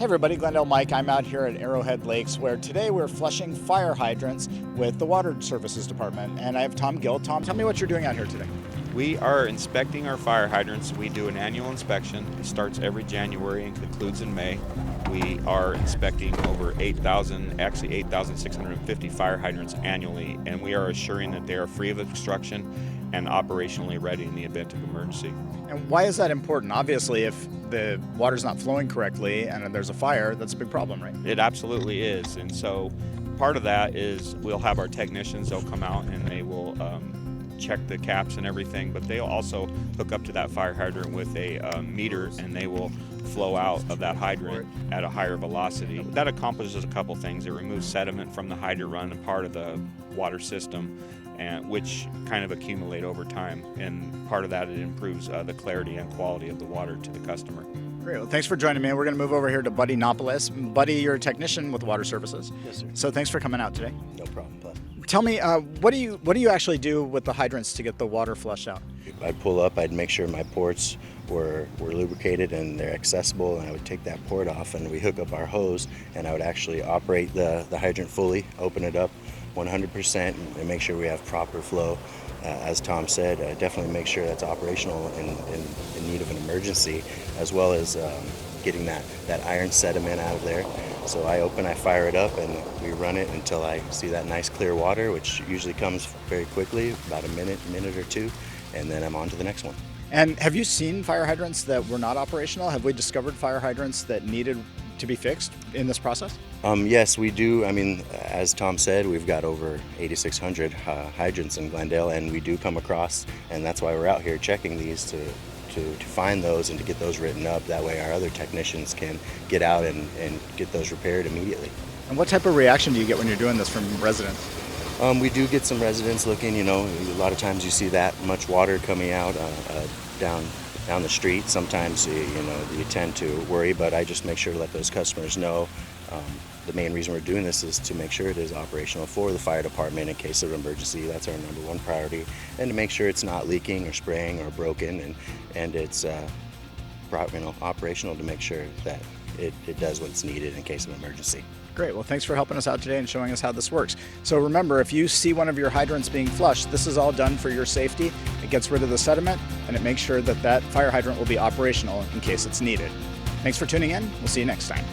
everybody, Glendale Mike. I'm out here at Arrowhead Lakes where today we're flushing fire hydrants with the Water Services Department. And I have Tom Gill. Tom, tell me what you're doing out here today. We are inspecting our fire hydrants. We do an annual inspection. It starts every January and concludes in May. We are inspecting over 8,650 fire hydrants annually, and we are assuring that they are free of obstruction and operationally ready in the event of emergency. And why is that important? Obviously, if the water's not flowing correctly and there's a fire, that's a big problem, right? It absolutely is, and so part of that is we'll have our technicians, they'll come out and they will check the caps and everything, but they'll also hook up to that fire hydrant with a meter, and they will flow out of that hydrant at a higher velocity. That accomplishes a couple things. It removes sediment from the hydrant run and part of the water system, and which kind of accumulate over time, and part of that, it improves the clarity and quality of the water to the customer. Great. Well, thanks for joining me. We're going to move over here to Buddy Nopolis. Buddy, you're a technician with Water Services. Yes, sir. So thanks for coming out today. No problem, bud. Tell me, what do you actually do with the hydrants to get the water flushed out? I'd pull up, I'd make sure my ports were lubricated and they're accessible, and I would take that port off and we hook up our hose, and I would actually operate the hydrant fully, open it up 100% and make sure we have proper flow. As Tom said, definitely make sure that's operational in need of an emergency, as well as getting that iron sediment out of there. So I fire it up, and we run it until I see that nice clear water, which usually comes very quickly, about a minute or two, and then I'm on to the next one. And have you seen fire hydrants that were not operational? Have we discovered fire hydrants that needed to be fixed in this process? Yes, we do. I mean, as Tom said, we've got over 8,600 hydrants in Glendale, and we do come across, and that's why we're out here checking these to find those and to get those written up. That way our other technicians can get out and get those repaired immediately. And what type of reaction do you get when you're doing this from residents? We do get some residents looking, a lot of times you see that much water coming out down the street. Sometimes, you tend to worry, but I just make sure to let those customers know the main reason we're doing this is to make sure it is operational for the fire department in case of emergency. That's our number one priority, and to make sure it's not leaking or spraying or broken, and it's operational to make sure that it does what's needed in case of emergency. Great. Well, thanks for helping us out today and showing us how this works. So remember, if you see one of your hydrants being flushed, this is all done for your safety. It gets rid of the sediment, and it makes sure that fire hydrant will be operational in case it's needed. Thanks for tuning in. We'll see you next time.